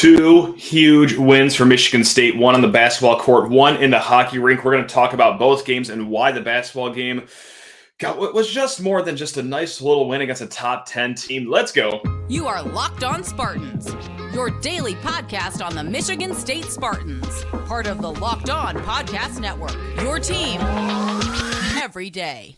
Two huge wins for Michigan State, one on the basketball court, one in the hockey rink. We're going to talk about both games and why the basketball game was just more than just a nice little win against a top 10 team. Let's go. You are Locked On Spartans, your daily podcast on the Michigan State Spartans, part of the Locked On Podcast Network, your team every day.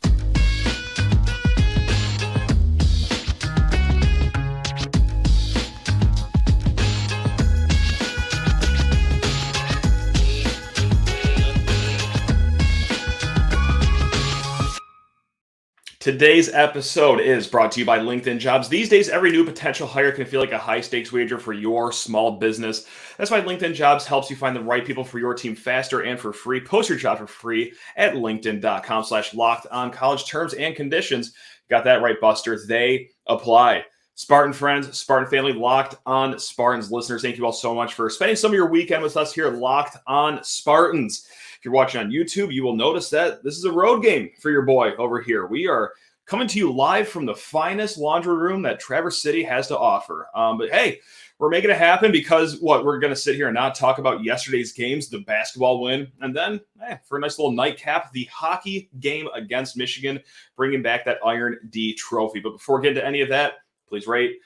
Today's episode is brought to you by LinkedIn Jobs. These days, every new potential hire can feel like a high-stakes wager for your small business. That's why LinkedIn Jobs helps you find the right people for your team faster and for free. Post your job for free at linkedin.com/lockedoncollege. Terms and conditions. Got that right, Buster. They apply. Spartan friends, Spartan family, Locked On Spartans listeners, thank you all so much for spending some of your weekend with us here at Locked On Spartans. If you're watching on YouTube, you will notice that this is a road game for your boy over here. We are coming to you live from the finest laundry room that Traverse City has to offer. But hey, we're making it happen because we're going to sit here and not talk about yesterday's games, the basketball win, and then for a nice little nightcap, the hockey game against Michigan, bringing back that Iron D trophy. But before we get into any of that, please rate,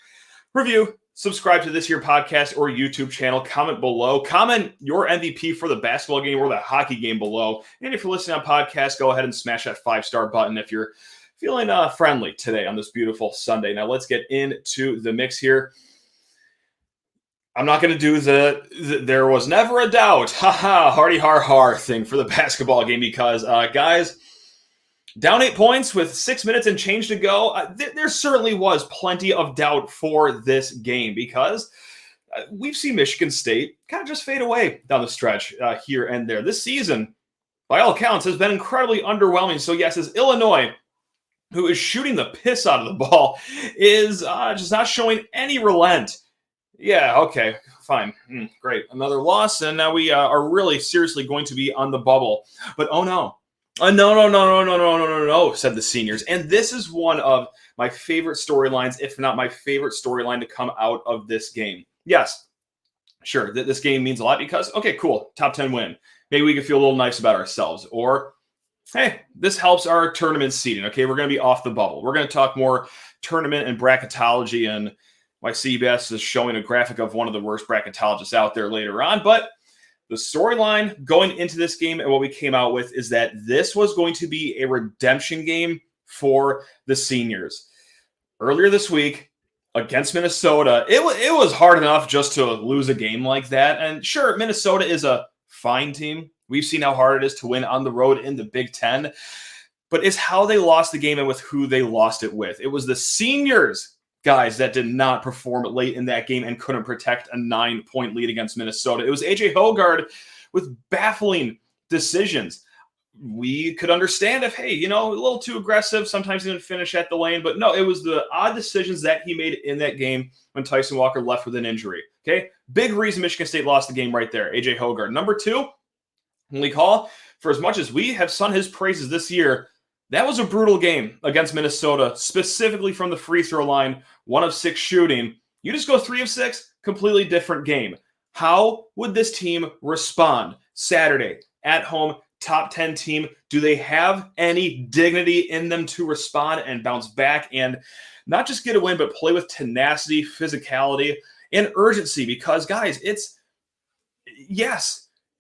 review, subscribe to this here podcast or YouTube channel. Comment below. Comment your MVP for the basketball game or the hockey game below. And if you're listening on podcast, go ahead and smash that 5-star button if you're feeling friendly today on this beautiful Sunday. Now let's get into the mix here. I'm not going to do the there was never a doubt, hardy har thing for the basketball game because, guys, down 8 points with 6 minutes and change to go. There certainly was plenty of doubt for this game because we've seen Michigan State kind of just fade away down the stretch here and there. This season, by all accounts, has been incredibly underwhelming. So yes, as Illinois, who is shooting the piss out of the ball, is just not showing any relent. Yeah, okay, fine, great. Another loss, and now we are really seriously going to be on the bubble. But oh no. No, said the seniors. And this is one of my favorite storylines, if not my favorite storyline to come out of this game. Yes, sure, this game means a lot because, okay, cool, top 10 win. Maybe we can feel a little nice about ourselves. Or, hey, this helps our tournament seeding. Okay, we're going to be off the bubble. We're going to talk more tournament and bracketology, and my CBS is showing a graphic of one of the worst bracketologists out there later on. But the storyline going into this game and what we came out with is that this was going to be a redemption game for the seniors. Earlier this week against Minnesota, it was hard enough just to lose a game like that. And sure, Minnesota is a fine team. We've seen how hard it is to win on the road in the Big Ten. But it's how they lost the game and with who they lost it with. It was the seniors, guys, that did not perform late in that game and couldn't protect a 9-point lead against Minnesota. It was A.J. Hoggard with baffling decisions. We could understand if, hey, a little too aggressive. Sometimes he didn't finish at the lane. But no, it was the odd decisions that he made in that game when Tyson Walker left with an injury. Okay, big reason Michigan State lost the game right there, A.J. Hoggard. Number two, Malik Hall, for as much as we have sung his praises this year, that was a brutal game against Minnesota, specifically from the free throw line, 1 of 6 shooting. You just go 3 of 6, completely different game. How would this team respond Saturday at home, top 10 team? Do they have any dignity in them to respond and bounce back and not just get a win, but play with tenacity, physicality, and urgency? Because, guys, it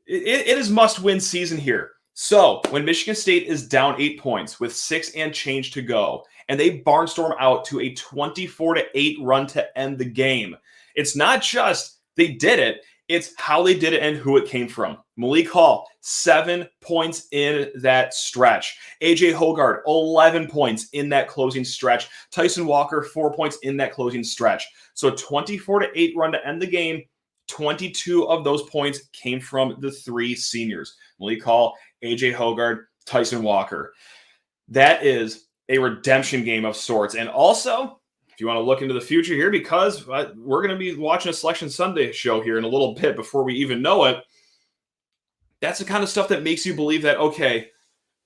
is must-win season here. So when Michigan State is down 8 points with 6 and change to go, and they barnstorm out to a 24-8 run to end the game, it's not just they did it, it's how they did it and who it came from. Malik Hall, 7 points in that stretch. A.J. Hoggard, 11 points in that closing stretch. Tyson Walker, 4 points in that closing stretch. So a 24-8 run to end the game. 22 of those points came from the 3 seniors. Malik Hall, A.J. Hoggard, Tyson Walker. That is a redemption game of sorts. And also, if you want to look into the future here, because we're going to be watching a Selection Sunday show here in a little bit before we even know it, that's the kind of stuff that makes you believe that, okay,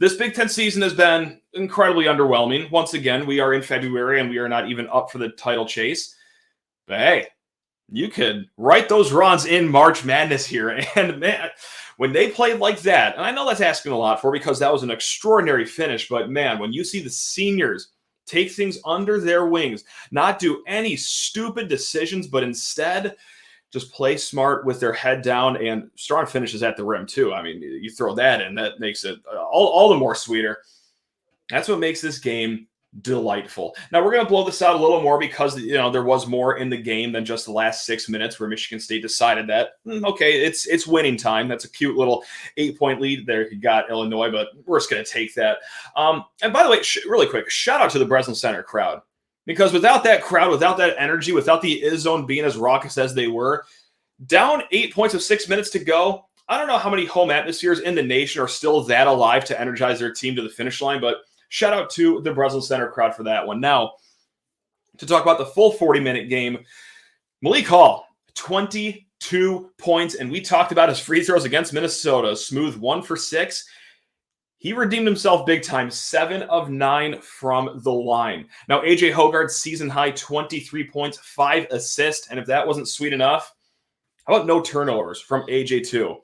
this Big Ten season has been incredibly underwhelming. Once again, we are in February and we are not even up for the title chase. But hey, you could write those runs in March Madness here. And man, when they played like that, and I know that's asking a lot for because that was an extraordinary finish, but man, when you see the seniors take things under their wings, not do any stupid decisions, but instead just play smart with their head down and strong finishes at the rim too. I mean, you throw that in, that makes it all the more sweeter. That's what makes this game delightful. Now we're going to blow this out a little more because there was more in the game than just the last 6 minutes where Michigan State decided that okay, it's winning time. That's a cute little 8-point lead there. You got Illinois, but we're just going to take that. And by the way, really quick, shout out to the Breslin Center crowd, because without that crowd, without that energy, without the Izzone being as raucous as they were, down 8 points with 6 minutes to go. I don't know how many home atmospheres in the nation are still that alive to energize their team to the finish line, but shout out to the Breslin Center crowd for that one. Now, to talk about the full 40-minute game, Malik Hall, 22 points, and we talked about his free throws against Minnesota. Smooth 1 for 6. He redeemed himself big time, 7 of 9 from the line. Now, AJ Hoggard's season high, 23 points, 5 assists, and if that wasn't sweet enough, how about no turnovers from AJ too?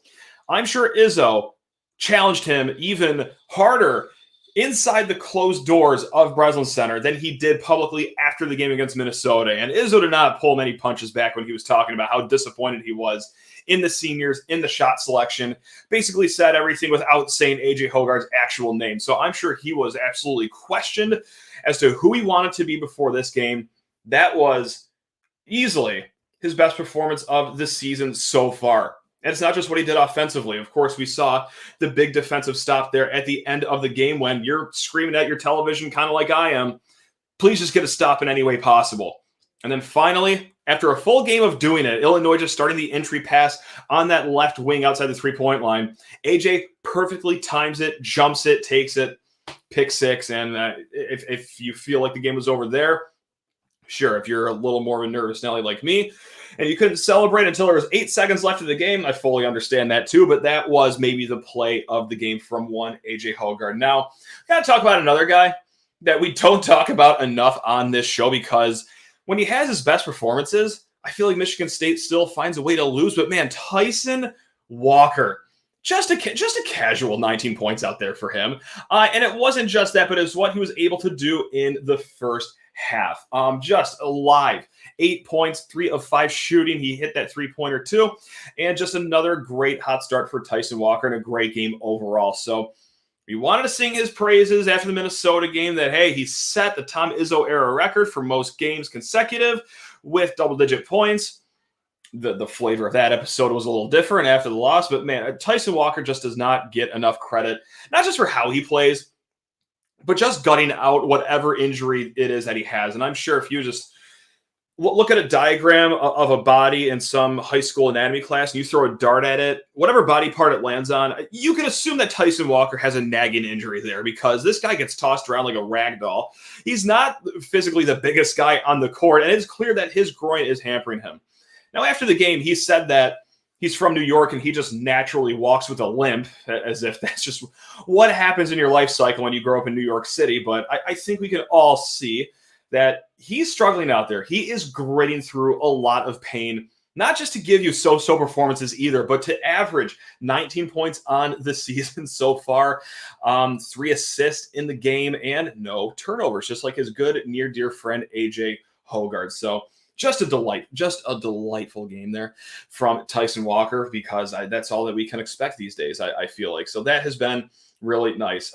I'm sure Izzo challenged him even harder inside the closed doors of Breslin Center than he did publicly after the game against Minnesota. And Izzo did not pull many punches back when he was talking about how disappointed he was in the seniors, in the shot selection. Basically said everything without saying AJ Hoggard's actual name. So I'm sure he was absolutely questioned as to who he wanted to be before this game. That was easily his best performance of the season so far. And it's not just what he did offensively. Of course, we saw the big defensive stop there at the end of the game when you're screaming at your television, kind of like I am, please just get a stop in any way possible. And then finally, after a full game of doing it, Illinois just starting the entry pass on that left wing outside the three-point line, AJ perfectly times it, jumps it, takes it, pick 6. And if you feel like the game was over there, sure, if you're a little more of a nervous Nelly like me, and you couldn't celebrate until there was 8 seconds left of the game, I fully understand that too, but that was maybe the play of the game from one AJ Hoggard. Now, I got to talk about another guy that we don't talk about enough on this show, because when he has his best performances, I feel like Michigan State still finds a way to lose, but man, Tyson Walker, just a casual 19 points out there for him. And it wasn't just that, but it's what he was able to do in the first half. Just alive. 8 points, 3 of 5 shooting. He hit that 3-pointer too. And just another great hot start for Tyson Walker and a great game overall. So we wanted to sing his praises after the Minnesota game that, hey, he set the Tom Izzo era record for most games consecutive with double-digit points. The flavor of that episode was a little different after the loss, but man, Tyson Walker just does not get enough credit, not just for how he plays, but just gutting out whatever injury it is that he has. And I'm sure if you just look at a diagram of a body in some high school anatomy class and you throw a dart at it, whatever body part it lands on, you can assume that Tyson Walker has a nagging injury there, because this guy gets tossed around like a rag doll. He's not physically the biggest guy on the court, and it's clear that his groin is hampering him. Now, after the game, he said that he's from New York and he just naturally walks with a limp, as if that's just what happens in your life cycle when you grow up in New York City. But I think we can all see that he's struggling out there. He is gritting through a lot of pain, not just to give you so-so performances either, but to average 19 points on the season so far, 3 assists in the game, and no turnovers, just like his good near dear friend AJ Hoggard. So just a delightful game there from Tyson Walker, because that's all that we can expect these days, I feel like. So that has been really nice.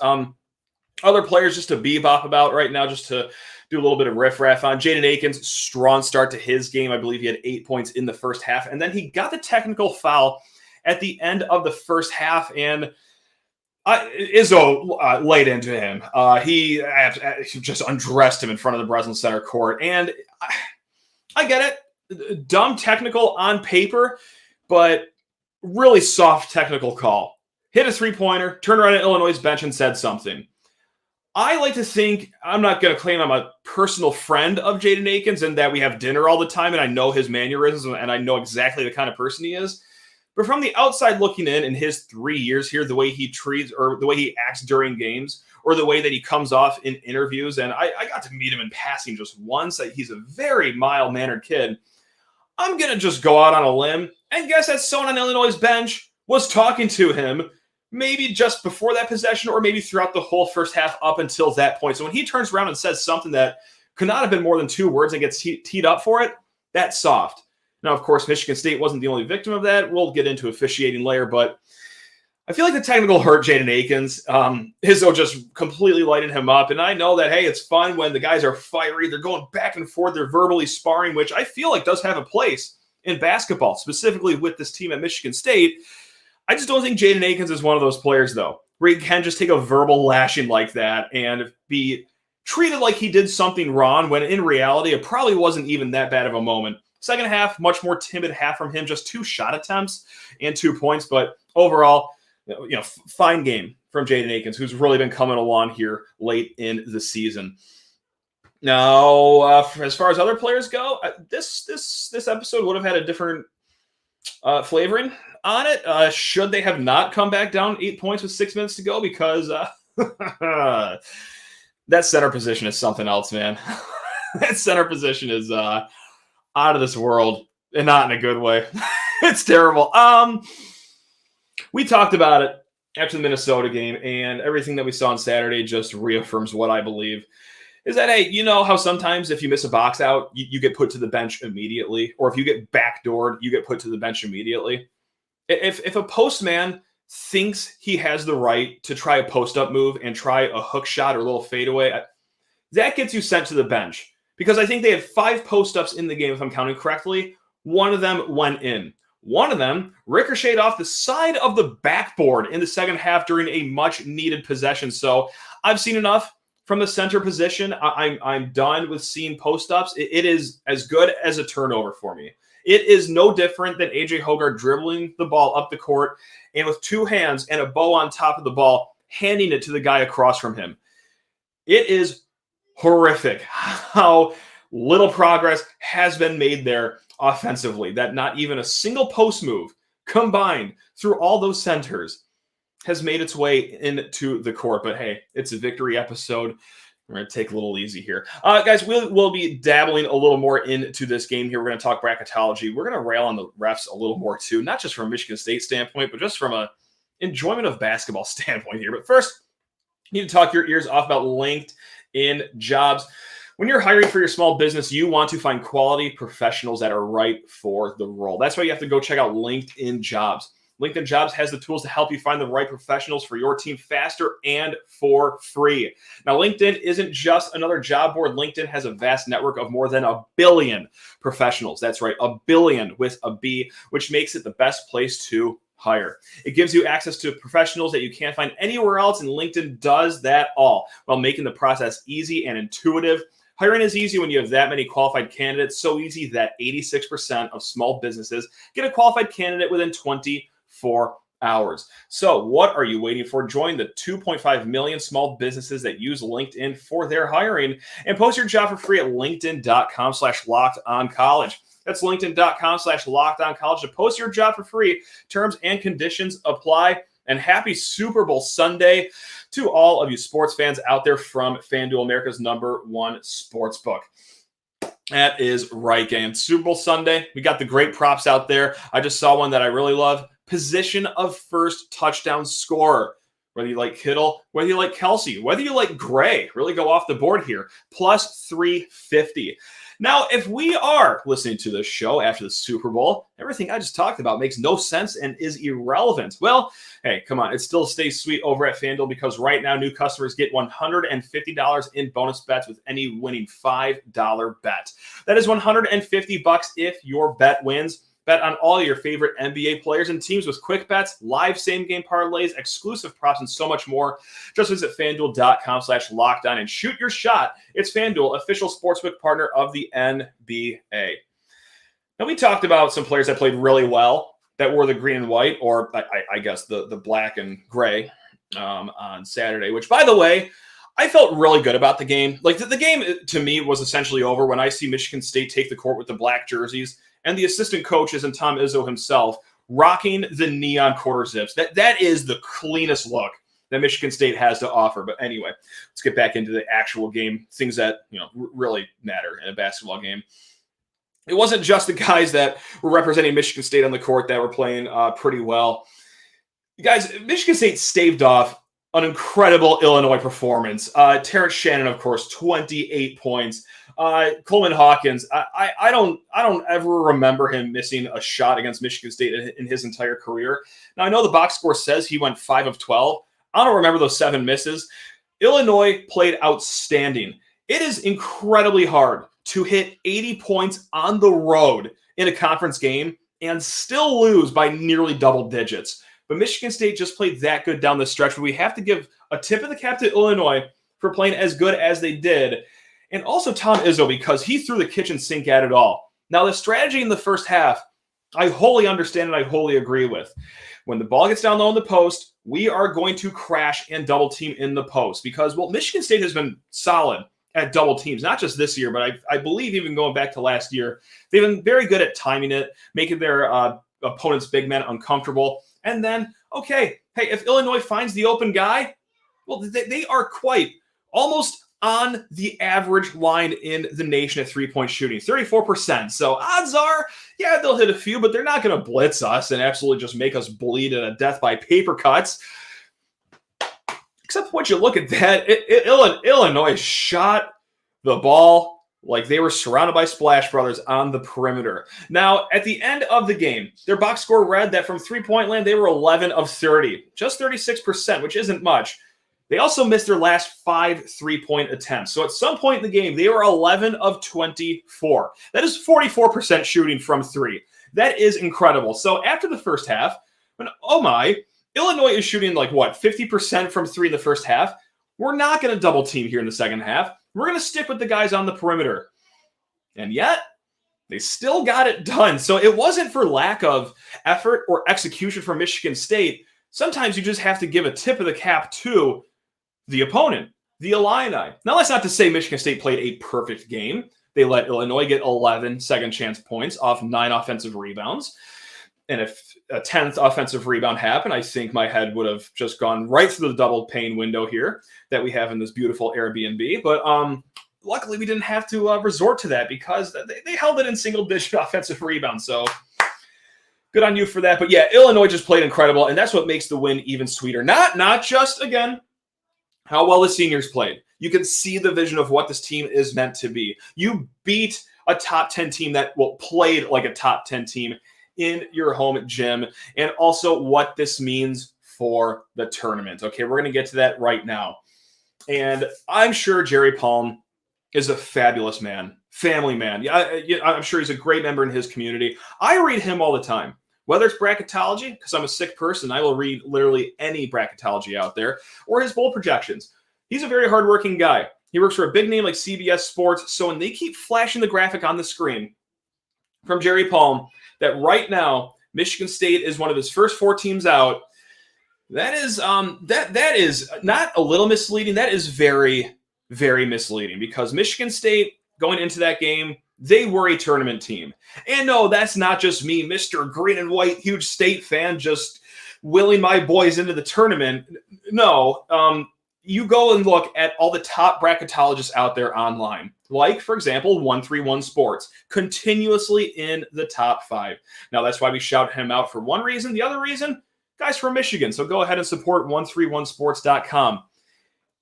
Other players just to bebop about right now, just to do a little bit of riffraff on. Jaden Akins, strong start to his game. I believe he had 8 points in the first half, and then he got the technical foul at the end of the first half, and Izzo laid into him. He just undressed him in front of the Breslin Center court, and I get it. Dumb technical on paper, but really soft technical call. Hit a 3-pointer, turned around at Illinois' bench and said something. I like to think, I'm not going to claim I'm a personal friend of Jaden Akins and that we have dinner all the time and I know his mannerisms and I know exactly the kind of person he is. But from the outside looking in his 3 years here, the way he treats or the way he acts during games or the way that he comes off in interviews, and I got to meet him in passing just once. He's a very mild-mannered kid. I'm going to just go out on a limb and guess that someone on Illinois' bench was talking to him maybe just before that possession or maybe throughout the whole first half up until that point. So when he turns around and says something that could not have been more than 2 words and gets teed up for it, that's soft. Now, of course, Michigan State wasn't the only victim of that. We'll get into officiating later, but I feel like the technical hurt Jaden Akins. Izzo just completely lighted him up. And I know that, hey, it's fun when the guys are fiery. They're going back and forth. They're verbally sparring, which I feel like does have a place in basketball, specifically with this team at Michigan State. I just don't think Jaden Akins is one of those players, though, where he can just take a verbal lashing like that and be treated like he did something wrong when in reality it probably wasn't even that bad of a moment. Second half, much more timid half from him, just 2 shot attempts and 2 points. But overall, fine game from Jaden Akins, who's really been coming along here late in the season. Now, as far as other players go, this episode would have had a different flavoring on it. Should they have not come back down 8 points with 6 minutes to go? Because that center position is something else, man. That center position is out of this world, and not in a good way. It's terrible. We talked about it after the Minnesota game, and everything that we saw on Saturday just reaffirms what I believe is that, hey, you know how sometimes if you miss a box out, you get put to the bench immediately, or if you get backdoored, you get put to the bench immediately. If a postman thinks he has the right to try a post-up move and try a hook shot or a little fadeaway, that gets you sent to the bench. Because I think they had 5 post-ups in the game, if I'm counting correctly. One of them went in. One of them ricocheted off the side of the backboard in the second half during a much-needed possession. So I've seen enough from the center position. I'm done with seeing post-ups. It is as good as a turnover for me. It is no different than A.J. Hoggard dribbling the ball up the court and with 2 hands and a bow on top of the ball, handing it to the guy across from him. It is horrific how little progress has been made there offensively, that not even a single post move combined through all those centers has made its way into the court. But hey, it's a victory episode. We're going to take a little easy here. Guys, we'll be dabbling a little more into this game here. We're going to talk bracketology. We're going to rail on the refs a little more too, not just from a Michigan State standpoint, but just from a enjoyment of basketball standpoint here. But first, you need to talk your ears off about LinkedIn Jobs. When you're hiring for your small business, you want to find quality professionals that are right for the role. That's why you have to go check out LinkedIn Jobs. LinkedIn Jobs has the tools to help you find the right professionals for your team faster and for free. Now, LinkedIn isn't just another job board. LinkedIn has a vast network of more than 1 billion professionals. That's right, 1 billion with a B, which makes it the best place to hire. It gives you access to professionals that you can't find anywhere else, and LinkedIn does that all while making the process easy and intuitive. Hiring is easy when you have that many qualified candidates, so easy that 86% of small businesses get a qualified candidate within 24 hours. So what are you waiting for? Join the 2.5 million small businesses that use LinkedIn for their hiring and post your job for free at linkedin.com/lockedoncollege. That's linkedin.com/lockedoncollege to post your job for free. Terms and conditions apply. And happy Super Bowl Sunday to all of you sports fans out there from FanDuel, America's #1 sports book. That is right, gang. Super Bowl Sunday. We got the great props out there. I just saw one that I really love. Position of first touchdown scorer. Whether you like Kittle, whether you like Kelsey, whether you like Gray, really go off the board here. Plus 350. Now, if we are listening to this show after the Super Bowl, everything I just talked about makes no sense and is irrelevant. Well, hey, come on. It still stays sweet over at FanDuel because right now new customers get $150 in bonus bets with any winning $5 bet. That is $150 if your bet wins. Bet on all your favorite NBA players and teams with quick bets, live same-game parlays, exclusive props, and so much more. Just visit FanDuel.com/lockedon and shoot your shot. It's FanDuel, official sportsbook partner of the NBA. Now, we talked about some players that played really well that wore the green and white, or I guess the black and gray on Saturday, which, by the way, I felt really good about the game. Like, the game, to me, was essentially over when I see Michigan State take the court with the black jerseys and the assistant coaches and Tom Izzo himself rocking the neon quarter zips. That is the cleanest look that Michigan State has to offer. But anyway, let's get back into the actual game, things that really matter in a basketball game. it wasn't just the guys that were representing Michigan State on the court that were playing pretty well. You guys, Michigan State staved off an incredible Illinois performance. Terrence Shannon, of course, 28 points. Coleman Hawkins, I don't ever remember him missing a shot against Michigan State in his entire career. Now, I know the box score says he went 5 of 12. I don't remember those 7 misses. Illinois played outstanding. It is incredibly hard to hit 80 points on the road in a conference game and still lose by nearly double digits. But Michigan State just played that good down the stretch. But we have to give a tip of the cap to Illinois for playing as good as they did. And also Tom Izzo, because he threw the kitchen sink at it all. Now, the strategy in the first half, I wholly understand and I wholly agree with. When the ball gets down low in the post, we are going to crash and double team in the post because, well, Michigan State has been solid at double teams, not just this year, but I believe even going back to last year, they've been very good at timing it, making their opponent's big men uncomfortable. And then, okay, hey, if Illinois finds the open guy, well, they are quite almost on the average line in the nation at three-point shooting, 34%. So odds are, yeah, they'll hit a few, but they're not going to blitz us and absolutely just make us bleed to death by paper cuts. Except once you look at that, Illinois shot the ball like they were surrounded by Splash Brothers on the perimeter. Now, at the end of the game, their box score read that from three-point land, they were 11 of 30, just 36%, which isn't much. They also missed their last 5 three-point attempts. So at some point in the game, they were 11 of 24. That is 44% shooting from three. That is incredible. So after the first half, oh my, Illinois is shooting like what, 50% from three in the first half. We're not going to double team here in the second half. We're going to stick with the guys on the perimeter. And yet, they still got it done. So it wasn't for lack of effort or execution from Michigan State. Sometimes you just have to give a tip of the cap to the opponent, the Illini. Now, that's not to say Michigan State played a perfect game. They let Illinois get 11 second chance points off 9 offensive rebounds. And if a 10th offensive rebound happened, I think my head would have just gone right through the double pane window here that we have in this beautiful Airbnb. But luckily, we didn't have to resort to that because they held it in single-digit offensive rebounds. So good on you for that. But yeah, Illinois just played incredible, and that's what makes the win even sweeter. Not just, again, how well the seniors played. You can see the vision of what this team is meant to be. You beat a top 10 team that played like a top 10 team in your home gym, and also what this means for the tournament. Okay, we're going to get to that right now. And I'm sure Jerry Palm is a fabulous man, family man. Yeah, I'm sure he's a great member in his community. I read him all the time. Whether it's bracketology, because I'm a sick person, I will read literally any bracketology out there, or his bowl projections. He's a very hardworking guy. He works for a big name like CBS Sports, so when they keep flashing the graphic on the screen from Jerry Palm that right now Michigan State is one of his first 4 teams out, that is that is not a little misleading. That is very, very misleading because Michigan State going into that game, they were a tournament team. And no, that's not just me, Mr. Green and White, huge State fan, just willing my boys into the tournament. No, you go and look at all the top bracketologists out there online. Like, for example, 131 Sports, continuously in the top 5. Now, that's why we shout him out for one reason. The other reason, guys from Michigan. So go ahead and support 131sports.com.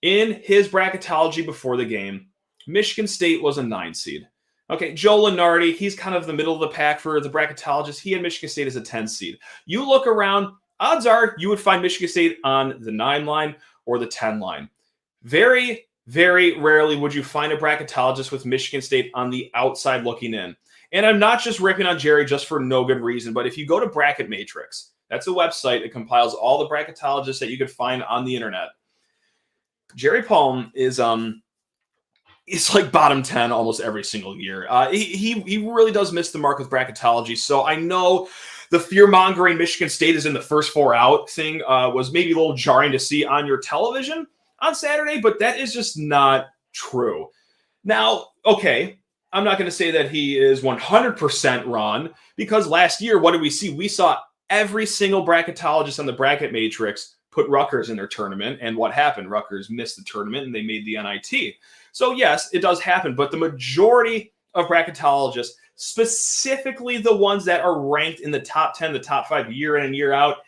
In his bracketology before the game, Michigan State was a 9 seed. Okay, Joe Lenardi, he's kind of the middle of the pack for the bracketologist. He had Michigan State as a 10 seed. You look around, odds are you would find Michigan State on the 9 line or the 10 line. Very, very rarely would you find a bracketologist with Michigan State on the outside looking in. And I'm not just ripping on Jerry just for no good reason, but if you go to Bracket Matrix, that's a website that compiles all the bracketologists that you could find on the internet. Jerry Palm is it's like bottom 10 almost every single year. He really does miss the mark with bracketology. So I know the fear-mongering Michigan State is in the first 4 out thing was maybe a little jarring to see on your television on Saturday, but that is just not true. Now, okay, I'm not going to say that he is 100% wrong because last year, what did we see? We saw every single bracketologist on the Bracket Matrix put Rutgers in their tournament, and what happened? Rutgers missed the tournament, and they made the NIT. So yes, it does happen, but the majority of bracketologists specifically the ones that are ranked in the top 10, the top 5 year in and year out,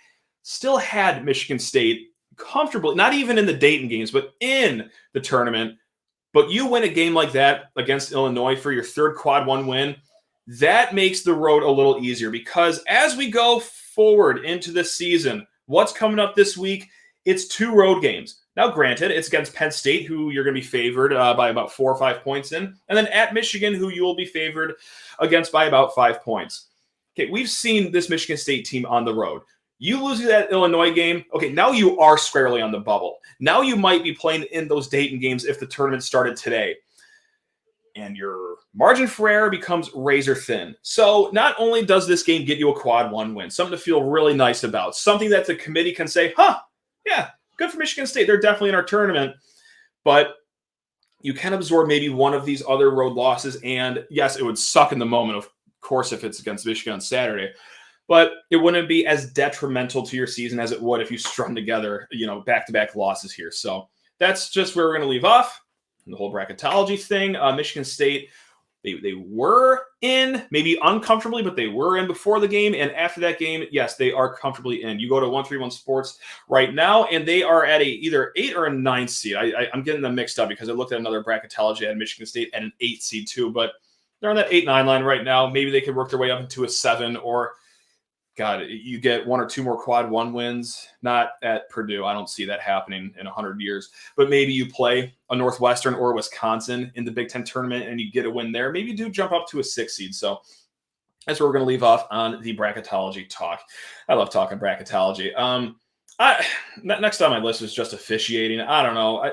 still had Michigan State comfortably, not even in the Dayton games, but in the tournament. But you win a game like that against Illinois for your third quad one win, that makes the road a little easier, because as we go forward into this season, what's coming up this week? It's 2 road games. Now, granted, it's against Penn State, who you're going to be favored by about 4 or 5 points in, and then at Michigan, who you will be favored against by about 5 points. Okay, we've seen this Michigan State team on the road. You lose that Illinois game, okay, now you are squarely on the bubble. Now you might be playing in those Dayton games if the tournament started today. And your margin for error becomes razor thin. So not only does this game get you a quad one win, something to feel really nice about, something that the committee can say, yeah, good for Michigan State. They're definitely in our tournament. But you can absorb maybe one of these other road losses. And yes, it would suck in the moment, of course, if it's against Michigan on Saturday. But it wouldn't be as detrimental to your season as it would if you strung together, back-to-back losses here. So that's just where we're going to leave off. The whole bracketology thing. Michigan State, they were in, maybe uncomfortably, but they were in before the game. And after that game, yes, they are comfortably in. You go to 131 Sports right now, and they are at either 8 or a 9 seed. I'm getting them mixed up because I looked at another bracketology at Michigan State at an 8 seed too. But they're on that 8-9 line right now. Maybe they could work their way up into a 7, or God, you get 1 or 2 more quad one wins, not at Purdue. I don't see that happening in 100 years. But maybe you play a Northwestern or Wisconsin in the Big Ten tournament and you get a win there. Maybe you do jump up to a 6 seed. So that's where we're going to leave off on the bracketology talk. I love talking bracketology. Next on my list is just officiating. I don't know.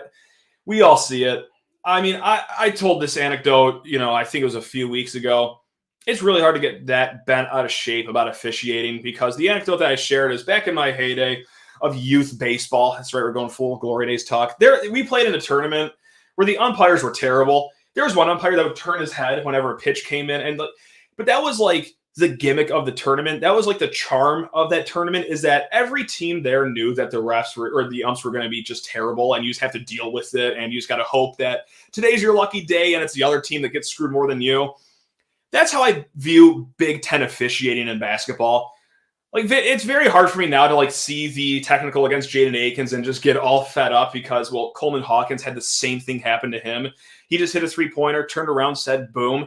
We all see it. I mean, I told this anecdote, I think it was a few weeks ago. It's really hard to get that bent out of shape about officiating, because the anecdote that I shared is back in my heyday of youth baseball. That's right, we're going full Glory Days talk. We played in a tournament where the umpires were terrible. There was one umpire that would turn his head whenever a pitch came in, but that was like the gimmick of the tournament. That was like the charm of that tournament, is that every team there knew that the refs or the umps were going to be just terrible, and you just have to deal with it, and you just got to hope that today's your lucky day and it's the other team that gets screwed more than you. That's how I view Big Ten officiating in basketball. Like, it's very hard for me now to see the technical against Jaden Akins and just get all fed up because, Coleman Hawkins had the same thing happen to him. He just hit a 3-pointer, turned around, said boom,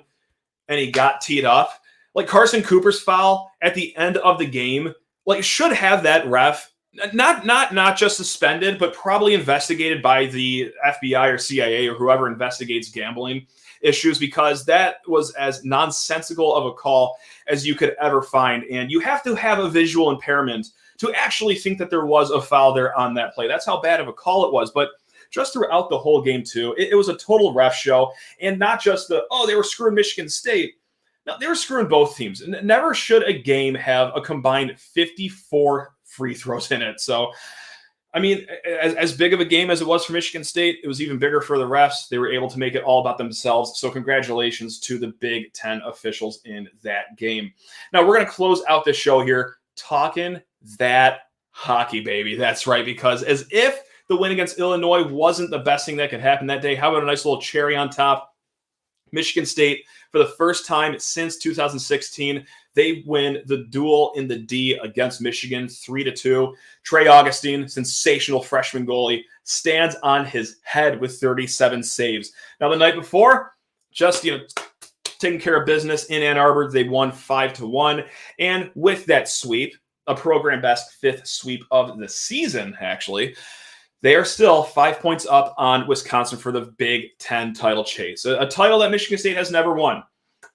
and he got teed up. Like Carson Cooper's foul at the end of the game, should have that ref not just suspended, but probably investigated by the FBI or CIA or whoever investigates gambling issues, because that was as nonsensical of a call as you could ever find. And you have to have a visual impairment to actually think that there was a foul there on that play. That's how bad of a call it was. But just throughout the whole game too, it was a total ref show, and not just they were screwing Michigan State. No, they were screwing both teams. Never should a game have a combined 54 free throws in it. So, I mean, as big of a game as it was for Michigan State, it was even bigger for the refs. They were able to make it all about themselves. So congratulations to the Big Ten officials in that game. Now, we're going to close out this show here talking that hockey, baby. That's right, because as if the win against Illinois wasn't the best thing that could happen that day, how about a nice little cherry on top? Michigan State, for the first time since 2016, they win the duel in the D against Michigan 3-2. Trey Augustine, sensational freshman goalie, stands on his head with 37 saves. Now, the night before, just taking care of business in Ann Arbor, they won 5-1. And with that sweep, a program best 5th sweep of the season, actually, they are still 5 points up on Wisconsin for the Big Ten title chase, a title that Michigan State has never won.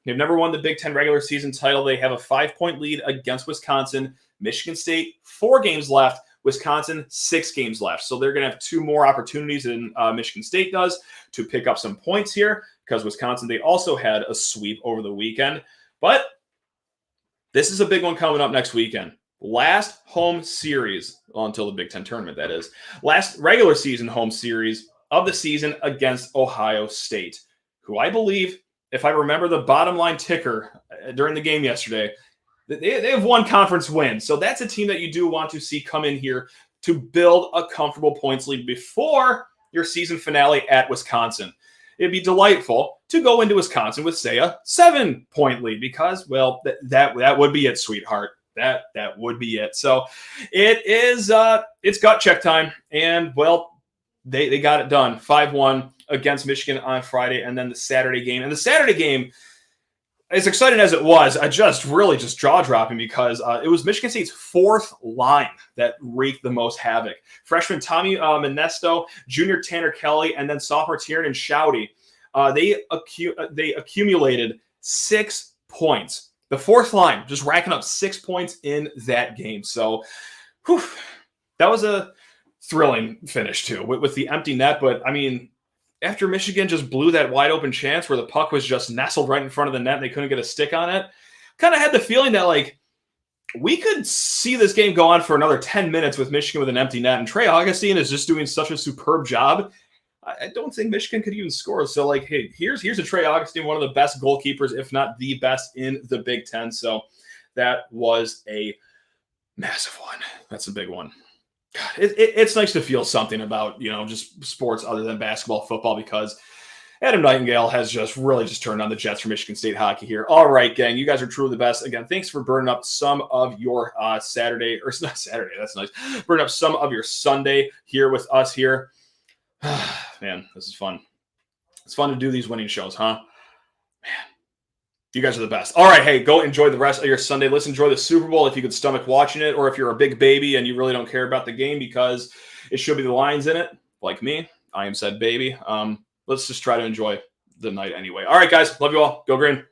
They've never won the Big Ten regular season title. They have a 5-point lead against Wisconsin. Michigan State, 4 games left. Wisconsin, 6 games left. So they're going to have 2 more opportunities than Michigan State does to pick up some points here, because Wisconsin, they also had a sweep over the weekend. But this is a big one coming up next weekend. Last home series, until the Big Ten tournament, that is. Last regular season home series of the season against Ohio State, who I believe, if I remember the bottom line ticker during the game yesterday, they have 1 conference win. So that's a team that you do want to see come in here to build a comfortable points lead before your season finale at Wisconsin. it'd be delightful to go into Wisconsin with, say, a 7-point lead because, well, that would be it, sweetheart. That would be it. So it is, it's gut check time. And, well, they got it done. 5-1 against Michigan on Friday, and then the Saturday game. And the Saturday game, as exciting as it was, I just jaw-dropping because it was Michigan State's fourth line that wreaked the most havoc. Freshman Tommy Monesto, junior Tanner Kelly, and then sophomore Tiernan Shouty. They accumulated 6 points. The fourth line just racking up 6 points in that game. So that was a thrilling finish, too, with the empty net. But, I mean, after Michigan just blew that wide open chance where the puck was just nestled right in front of the net and they couldn't get a stick on it, kind of had the feeling that, like, we could see this game go on for another 10 minutes with Michigan with an empty net. And Trey Augustine is just doing such a superb job. I don't think Michigan could even score. So, like, hey, here's a Trey Augustine, one of the best goalkeepers, if not the best in the Big Ten. So that was a massive one. That's a big one. God, it's nice to feel something about, just sports other than basketball, football, because Adam Nightingale has just turned on the Jets for Michigan State hockey here. All right, gang, you guys are truly the best. Again, thanks for burning up some of your Saturday, or not Saturday, that's nice. Burning up some of your Sunday here with us here. Man, this is fun. It's fun to do these winning shows, huh? Man. You guys are the best. All right, hey, go enjoy the rest of your Sunday. Let's enjoy the Super Bowl if you could stomach watching it, or if you're a big baby and you really don't care about the game because it should be the Lions in it, like me. I am said baby. Let's just try to enjoy the night anyway. All right, guys. Love you all. Go Green.